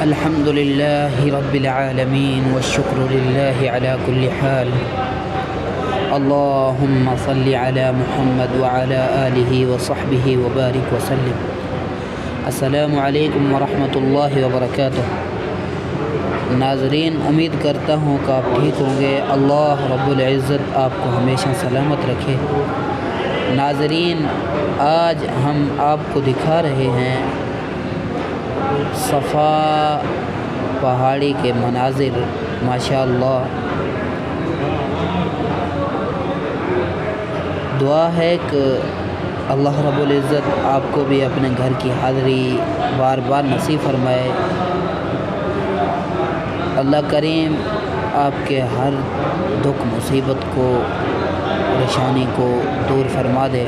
الحمد لله رب العالمين والشكر لله على كل حال. اللهم صل على محمد وعلى آله وصحبه وبارك وسلم. السلام علیکم ورحمۃ اللہ وبرکاتہ. ناظرین، امید کرتا ہوں کہ آپ ٹھیک ہوں گے. اللہ رب العزت آپ کو ہمیشہ سلامت رکھے. ناظرین، آج ہم آپ کو دکھا رہے ہیں صفا پہاڑی کے مناظر. ماشاءاللہ، دعا ہے کہ اللہ رب العزت آپ کو بھی اپنے گھر کی حاضری بار بار نصیب فرمائے. اللہ کریم آپ کے ہر دکھ مصیبت کو، پریشانی کو دور فرما دے.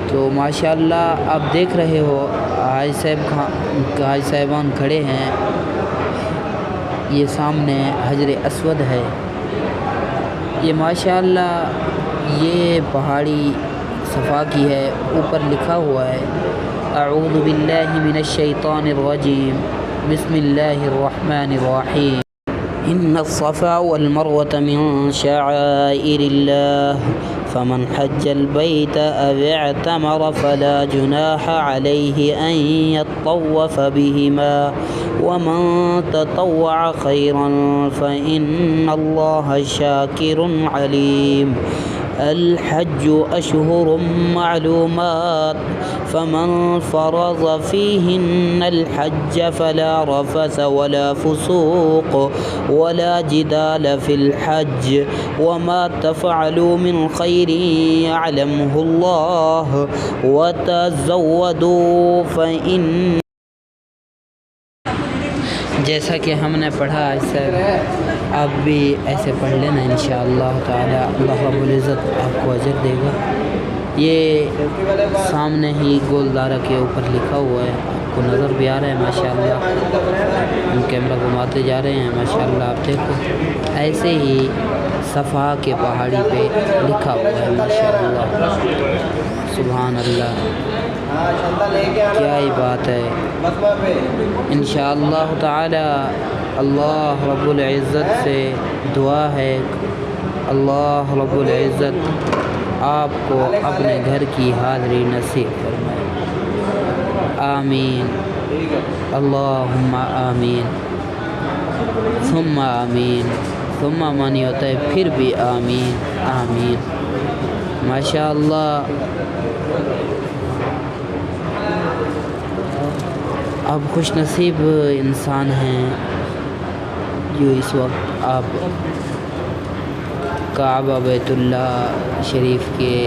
تو ماشاءاللہ آپ دیکھ رہے ہو حاج صاحبان کھڑے ہیں. یہ سامنے حجر اسود ہے. یہ ماشاءاللہ یہ پہاڑی صفا کی ہے. اوپر لکھا ہوا ہے اعوذ باللہ من الشیطان الرجیم بسم اللہ الرحمن الرحیم ان الصفا والمروة من شعائر اللہ فمن حج البيت أو اعتمر فلا جناح عليه أن يطوف بهما ومن تطوع خيرا فإن الله شاكر عليم. الحج أشهر معلومات فمن فرض فيهن الحج فلا رفث ولا فسوق ولا جدال في الحج وما تفعلوا من خير يعلمه الله وتزودوا فإن. جیسا کہ ہم نے پڑھا ایسے آپ بھی ایسے پڑھ لینا انشاءاللہ تعالی. اللہ رب العزت آپ کو اجر دے گا. یہ سامنے ہی گولدارہ کے اوپر لکھا ہوا ہے، آپ کو نظر بھی آ رہا ہے. ماشاءاللہ ہم کیمرہ گھماتے جا رہے ہیں. ماشاءاللہ آپ دیکھو ایسے ہی صفا کے پہاڑی پہ لکھا ہوا ہے. ماشاءاللہ سبحان اللہ، کیا ہی بات ہے. انشاءاللہ تعالی اللہ رب العزت سے دعا ہے اللہ رب العزت آپ کو اپنے گھر کی حاضری نصیب فرمائے. آمین اللہم آمین ثم آمین ثم مانی ہوتا ہے پھر بھی آمین آمین. ماشاءاللہ آپ خوش نصیب انسان ہیں جو اس وقت آپ کعبہ بیت اللہ شریف کے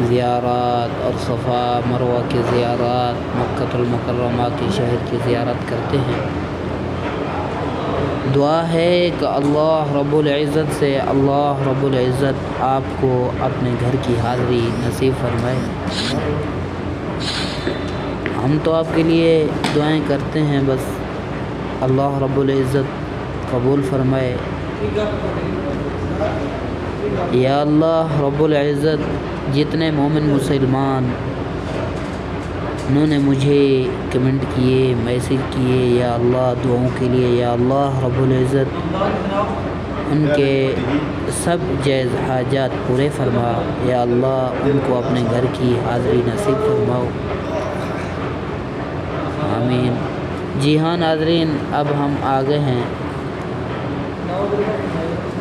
زیارات اور صفا مروہ کے زیارات، مکہ المکرمہ کے شہر کی زیارت کرتے ہیں. دعا ہے کہ اللہ رب العزت سے اللہ رب العزت آپ کو اپنے گھر کی حاضری نصیب فرمائے. ہم تو آپ کے لیے دعائیں کرتے ہیں، بس اللہ رب العزت قبول فرمائے. یا اللہ رب العزت جتنے مومن مسلمان انہوں نے مجھے کمنٹ کیے، میسیج کیے یا اللہ دعاؤں کے لیے، یا اللہ رب العزت ان کے سب جائز حاجات پورے فرما. یا اللہ ان کو اپنے گھر کی حاضری نصیب فرماؤ. آمین. جی ہاں ناظرین، اب ہم آگے ہیں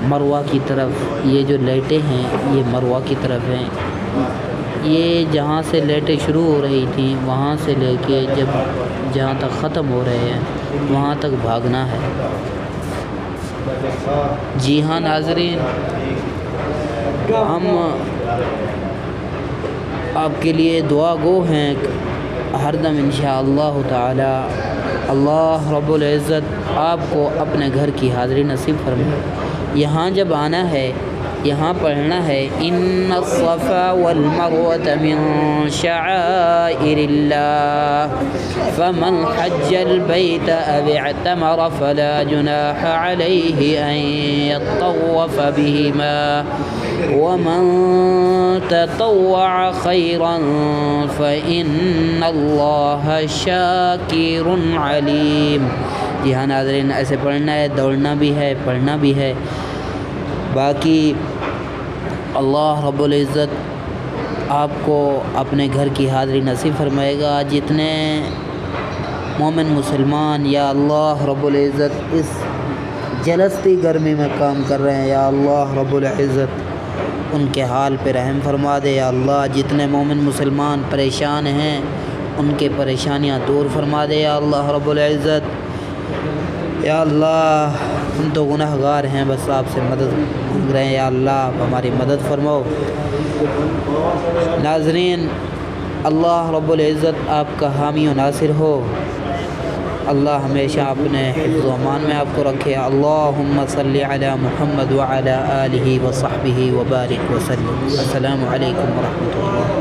مروہ کی طرف. یہ جو لائٹیں ہیں یہ مروہ کی طرف ہیں. یہ جہاں سے لائٹیں شروع ہو رہی تھیں وہاں سے لے کے جہاں تک ختم ہو رہے ہیں وہاں تک بھاگنا ہے. جی ہاں ناظرین، ہم آپ کے لیے دعا گو ہیں ہر دم انشاءاللہ تعالی اللہ رب العزت آپ کو اپنے گھر کی حاضری نصیب فرمائے. یہاں جب آنا ہے یہاں پڑھنا ہے ان الصفا والمروة من شعائر اللہ فمن حج البیت او اعتمر فلا جناح علیہ ان یطوف بہما ومن تطوع خیرا فإن اللہ شاکر علیم۔ جی ہاں ناظرین، ایسے پڑھنا ہے، دوڑنا بھی ہے، پڑھنا بھی ہے۔ باقی اللہ رب العزت آپ کو اپنے گھر کی حاضری نصیب فرمائے گا۔ جتنے مومن مسلمان یا اللہ رب العزت اس جلستی گرمی میں کام کر رہے ہیں، یا اللہ رب العزت ان کے حال پہ رحم فرما دے۔ یا اللہ جتنے مومن مسلمان پریشان ہیں ان کے پریشانیاں دور فرما دے یا اللہ رب العزت۔ یا اللہ ہم تو گناہ گار ہیں، بس آپ سے مدد مانگ رہے ہیں، یا اللہ آپ ہماری مدد فرماؤ۔ ناظرین، اللہ رب العزت آپ کا حامی و ناصر ہو۔ اللہ ہمیشہ اپنے حفظ و امان میں آپ کو رکھے۔ اللہم صلی علی محمد وعلی آلہ وصحبہ وبارک وسلم۔ السلام علیکم ورحمۃ اللہ۔